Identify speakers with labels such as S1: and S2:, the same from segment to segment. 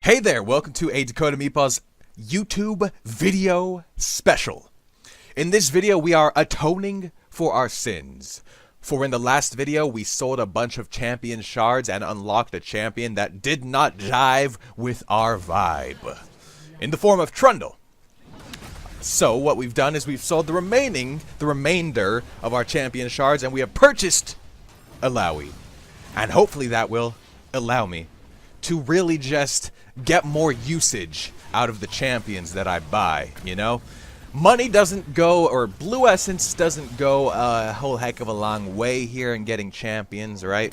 S1: Hey there, welcome to a Dakota Meatballs YouTube video special. In this video, we are atoning for our sins. For in the last video, we sold a bunch of champion shards and unlocked a champion that did not jive with our vibe, in the form of Trundle. So what we've done is we've sold the remainder of our champion shards, and we have purchased Illaoi. And hopefully that will allow me to really just get more usage out of the champions that I buy, you know? Money doesn't go, or blue essence doesn't go a whole heck of a long way here in getting champions, right?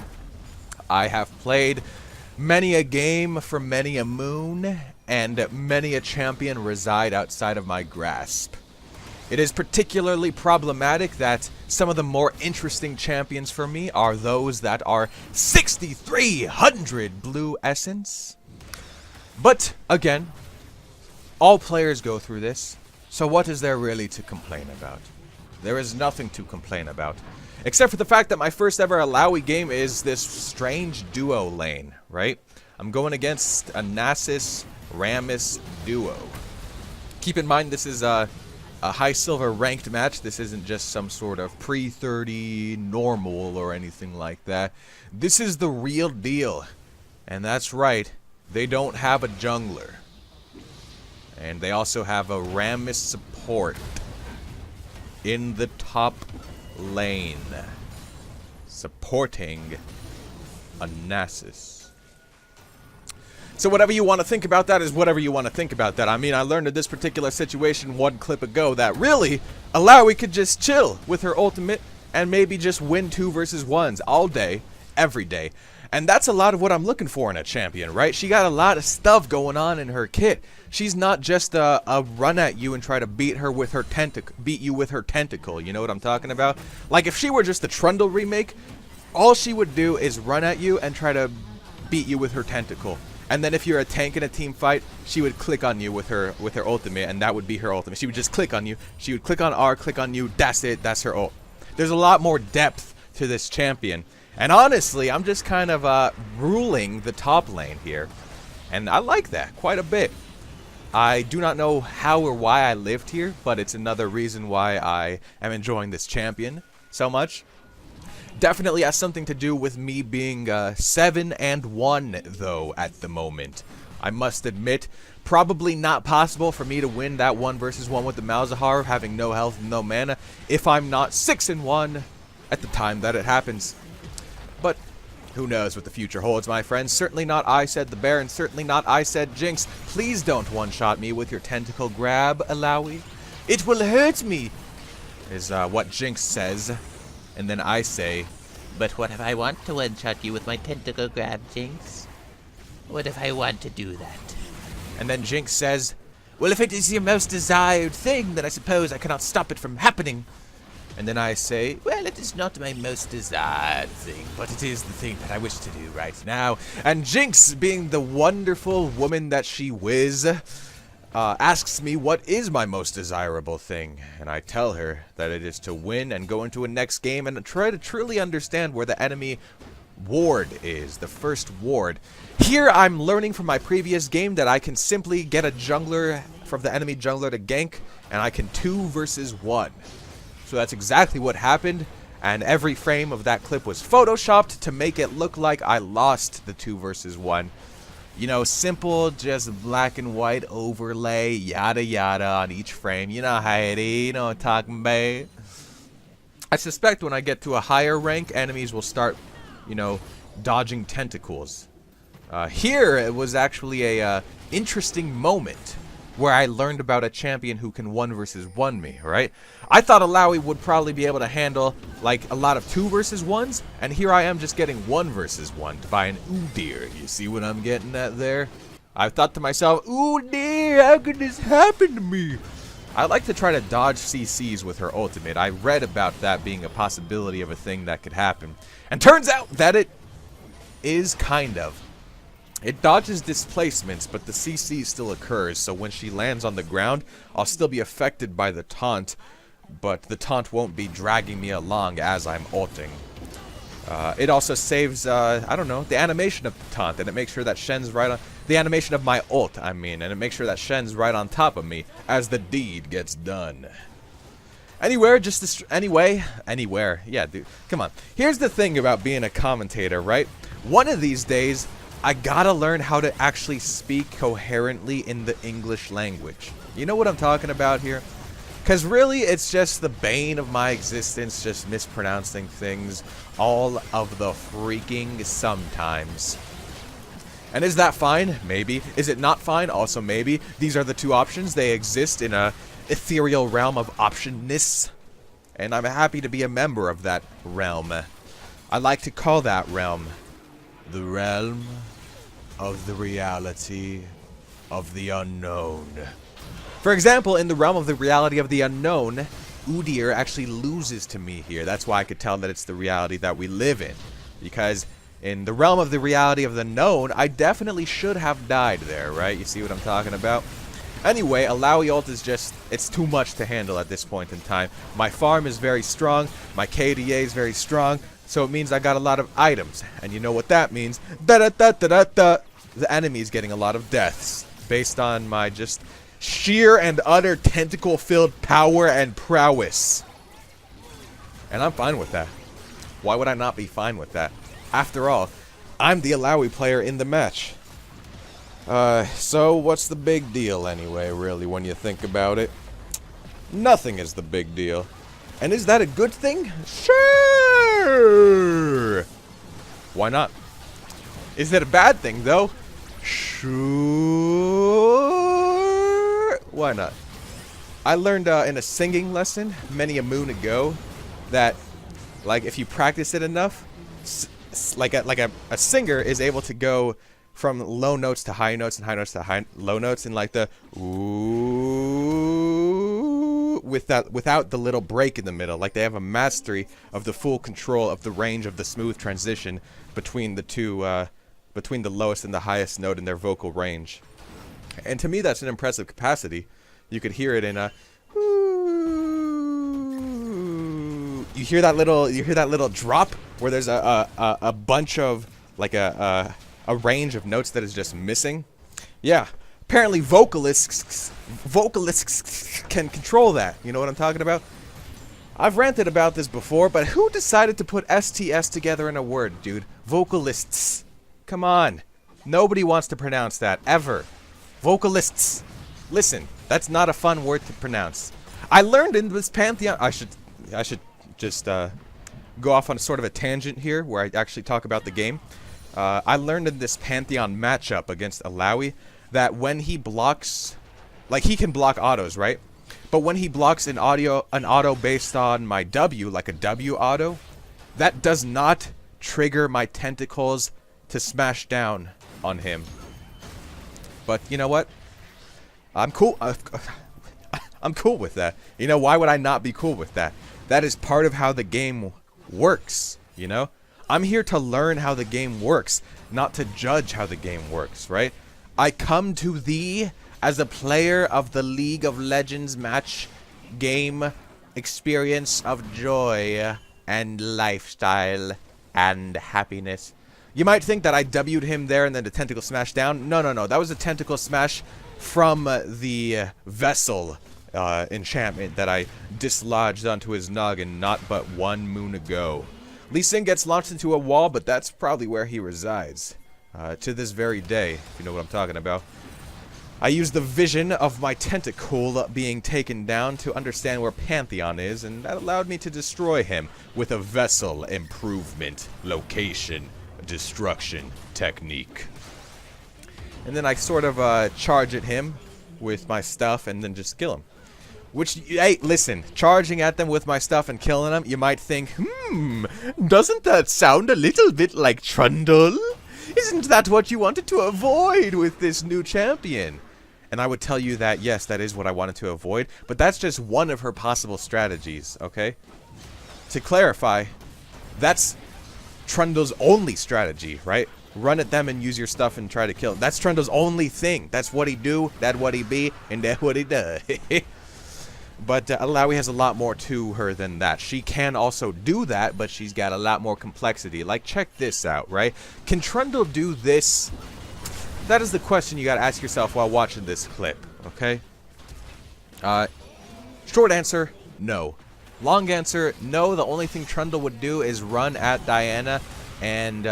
S1: I have played many a game for many a moon, and many a champion reside outside of my grasp. It is particularly problematic that some of the more interesting champions for me are those that are 6,300 blue essence. But, again, all players go through this, so what is there really to complain about? There is nothing to complain about, except for the fact that my first ever Illaoi game is this strange duo lane, right? I'm going against a Nasus-Rammus duo. Keep in mind this is a high silver ranked match. This isn't just some sort of pre-30 normal or anything like that. This is the real deal. And that's right, they don't have a jungler. And they also have a Rammus support in the top lane, supporting a Nasus. So whatever you want to think about that is whatever you want to think about that. I mean, I learned in this particular situation one clip ago that really, Illaoi could just chill with her ultimate and maybe just win 2 versus 1s all day, every day. And that's a lot of what I'm looking for in a champion, right? She got a lot of stuff going on in her kit. She's not just a run at you and try to beat you with her tentacle. You know what I'm talking about? Like if she were just a Trundle remake, all she would do is run at you and try to beat you with her tentacle. And then if you're a tank in a team fight, she would click on you with her ultimate, and that would be her ultimate. She would just click on you. She would click on R, click on you. That's it. That's her ult. There's a lot more depth to this champion. And honestly, I'm just kind of ruling the top lane here. And I like that quite a bit. I do not know how or why I lived here, but it's another reason why I am enjoying this champion so much. Definitely has something to do with me being 7-1 though at the moment. I must admit, probably not possible for me to win that 1 versus 1 with the Malzahar, having no health and no mana, if I'm not 6-1 at the time that it happens. But who knows what the future holds, my friends. Certainly not I said the bear, and certainly not I said Jinx. Please don't one-shot me with your tentacle grab, Illaoi. It will hurt me, is what Jinx says. And then I say,
S2: but what if I want to one-shot you with my tentacle grab, Jinx? What if I want to do that?
S1: And then Jinx says, well, if it is your most desired thing, then I suppose I cannot stop it from happening. And then I say,
S2: well, it is not my most desired thing,
S1: but it is the thing that I wish to do right now. And Jinx, being the wonderful woman that she whiz, asks me what is my most desirable thing. And I tell her that it is to win and go into a next game and try to truly understand where the enemy ward is, the first ward. Here I'm learning from my previous game that I can simply get a jungler from the enemy jungler to gank, and I can 2 versus 1. So that's exactly what happened, and every frame of that clip was photoshopped to make it look like I lost the 2 versus 1. You know, simple, just black and white overlay, yada yada on each frame. You know how it is, you know what I'm talking about. I suspect when I get to a higher rank, enemies will start, you know, dodging tentacles. Here, it was actually a interesting moment where I learned about a champion who can 1 versus 1 me, right? I thought Illaoi would probably be able to handle, like, a lot of 2 versus 1s, and here I am just getting 1 versus 1 by an Udyr. You see what I'm getting at there? I thought to myself, Udyr, how could this happen to me? I like to try to dodge CCs with her ultimate. I read about that being a possibility of a thing that could happen. And turns out that it is kind of. It dodges displacements, but the CC still occurs, so when she lands on the ground, I'll still be affected by the taunt, but the taunt won't be dragging me along as I'm ulting. It also saves, I don't know, the animation of the taunt, and it makes sure that Shen's right on... The animation of my ult, I mean, and it makes sure that Shen's right on top of me as the deed gets done. Anywhere, anywhere. Yeah, dude, come on. Here's the thing about being a commentator, right? One of these days, I gotta learn how to actually speak coherently in the English language. You know what I'm talking about here? Because really, it's just the bane of my existence, just mispronouncing things all of the freaking sometimes. And is that fine? Maybe. Is it not fine? Also maybe. These are the two options. They exist in a ethereal realm of optionness. And I'm happy to be a member of that realm. I like to call that realm the realm of the reality of the unknown. For example, in the realm of the reality of the unknown, Udyr actually loses to me here. That's why I could tell that it's the reality that we live in. Because in the realm of the reality of the known, I definitely should have died there, right? You see what I'm talking about? Anyway, Illaoi ult is just, it's too much to handle at this point in time. My farm is very strong, my KDA is very strong, so it means I got a lot of items. And you know what that means? Da-da-da-da-da-da! The enemy is getting a lot of deaths, based on my just sheer and utter tentacle-filled power and prowess. And I'm fine with that. Why would I not be fine with that? After all, I'm the Illaoi player in the match. So what's the big deal anyway, really, when you think about it? Nothing is the big deal. And is that a good thing? Sure! Why not? Is it a bad thing, though? Sure! Why not? I learned in a singing lesson many a moon ago that, like, if you practice it enough, like a singer is able to go from low notes to high notes and high notes to low notes in like the ooh without the little break in the middle. Like they have a mastery of the full control of the range of the smooth transition between the two between the lowest and the highest note in their vocal range. And to me that's an impressive capacity. You could hear it in a you hear that little drop where there's a bunch of like a range of notes that is just missing. Yeah, apparently vocalists can control that. You know what I'm talking about? I've ranted about this before, but who decided to put STS together in a word, dude? Vocalists. Come on. Nobody wants to pronounce that ever. Vocalists. Listen, that's not a fun word to pronounce. I learned in this pantheon. I should just go off on sort of a tangent here where I actually talk about the game. I learned in this Pantheon matchup against Illaoi that when he blocks, like he can block autos, right? But when he blocks an auto based on my W, like a W auto, that does not trigger my tentacles to smash down on him. But you know what? I'm cool. I'm cool with that. You know, why would I not be cool with that? That is part of how the game works, you know? I'm here to learn how the game works, not to judge how the game works, right? I come to thee as a player of the League of Legends match game experience of joy and lifestyle and happiness. You might think that I W'd him there and then the tentacle smash down. No, no, no. That was a tentacle smash from the vessel enchantment that I dislodged onto his noggin not but 1 moon ago. Lee Sin gets launched into a wall, but that's probably where he resides. To this very day, if you know what I'm talking about. I used the vision of my tentacle being taken down to understand where Pantheon is, and that allowed me to destroy him with a vessel improvement location destruction technique. And then I sort of charge at him with my stuff and then just kill him. Which, hey, listen, charging at them with my stuff and killing them, you might think, doesn't that sound a little bit like Trundle? Isn't that what you wanted to avoid with this new champion? And I would tell you that, yes, that is what I wanted to avoid, but that's just one of her possible strategies, okay? To clarify, that's Trundle's only strategy, right? Run at them and use your stuff and try to kill them. That's Trundle's only thing. That's what he do, that's what he be, and that's what he does. But Illaoi has a lot more to her than that. She can also do that, but she's got a lot more complexity. Like, check this out, right? Can Trundle do this? That is the question you gotta ask yourself while watching this clip, okay? Short answer, no. Long answer, no. The only thing Trundle would do is run at Diana and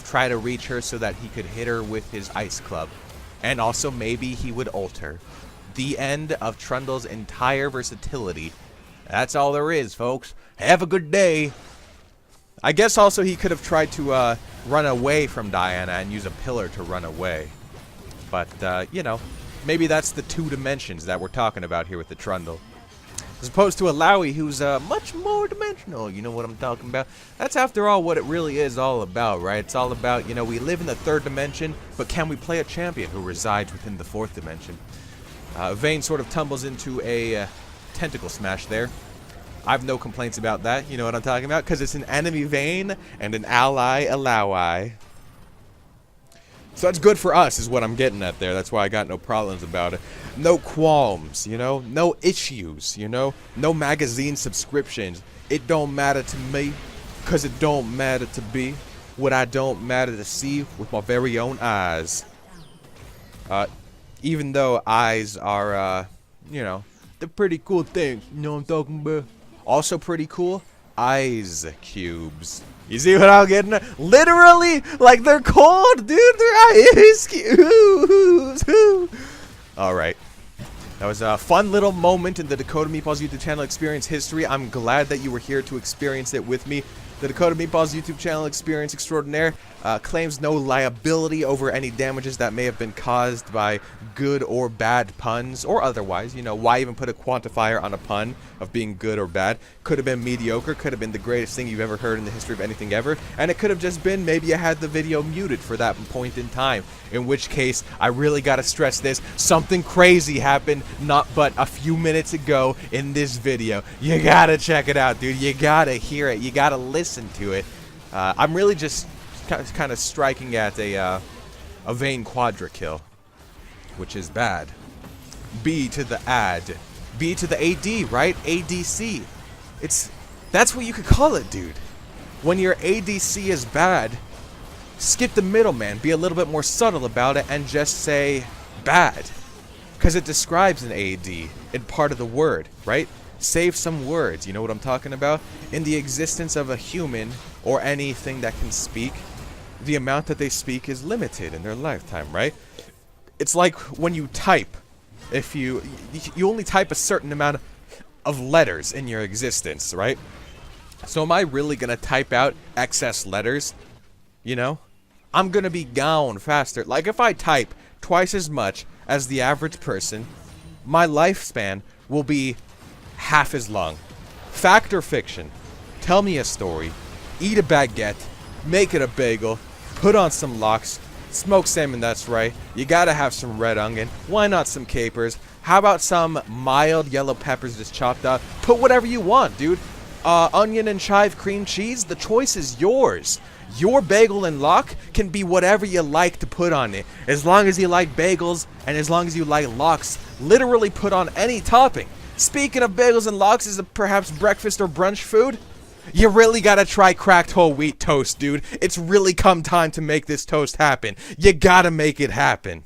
S1: try to reach her so that he could hit her with his ice club. And also maybe he would ult her. The end of Trundle's entire versatility. That's all there is, folks. Have a good day. I guess also he could have tried to run away from Diana and use a pillar to run away. But, you know, maybe that's the 2 dimensions that we're talking about here with the Trundle. As opposed to Illaoi, who's much more dimensional. You know what I'm talking about? That's, after all, what it really is all about, right? It's all about, you know, we live in the 3rd dimension, but can we play a champion who resides within the 4th dimension? Vayne sort of tumbles into a tentacle smash there. I have no complaints about that. You know what I'm talking about? Because it's an enemy Vayne and an ally Illaoi. So that's good for us, is what I'm getting at there. That's why I got no problems about it. No qualms, you know? No issues, you know? No magazine subscriptions. It don't matter to me, because it don't matter to be what I don't matter to see with my very own eyes. Even though eyes are, you know, they're pretty cool things. You know what I'm talking about? Also pretty cool, ice cubes. You see what I'm getting at? Literally, like, they're cold, dude. They're ice cubes. Alright. That was a fun little moment in the Dakota Meatballs YouTube channel experience history. I'm glad that you were here to experience it with me. The Dakota Meatballs YouTube channel experience extraordinaire claims no liability over any damages that may have been caused by good or bad puns, or otherwise. You know, why even put a quantifier on a pun of being good or bad? Could have been mediocre, could have been the greatest thing you've ever heard in the history of anything ever, and it could have just been maybe you had the video muted for that point in time, in which case, I really gotta stress this, something crazy happened not but a few minutes ago in this video. You gotta check it out, dude. You gotta hear it. You gotta listen to it. I'm really just kind of striking at a Vayne quadra kill, which is bad. B to the ad. B to the AD, right? ADC. That's what you could call it, dude. When your ADC is bad, skip the middleman. Be a little bit more subtle about it and just say bad. Because it describes an AD in part of the word, right? Save some words, you know what I'm talking about? In the existence of a human or anything that can speak, the amount that they speak is limited in their lifetime, right? It's like when you type. If you only type a certain amount of letters in your existence, right? So am I really gonna type out excess letters? You know? I'm gonna be gone faster. Like, if I type twice as much as the average person, my lifespan will be half as long. Fact or fiction? Tell me a story. Eat a baguette. Make it a bagel. Put on some lox. Smoked salmon, that's right. You gotta have some red onion. Why not some capers? How about some mild yellow peppers just chopped up? Put whatever you want, dude. Onion and chive cream cheese? The choice is yours. Your bagel and lox can be whatever you like to put on it. As long as you like bagels and as long as you like lox, literally put on any topping. Speaking of bagels and lox, is it perhaps breakfast or brunch food? You really gotta try cracked whole wheat toast, dude. It's really come time to make this toast happen. You gotta make it happen.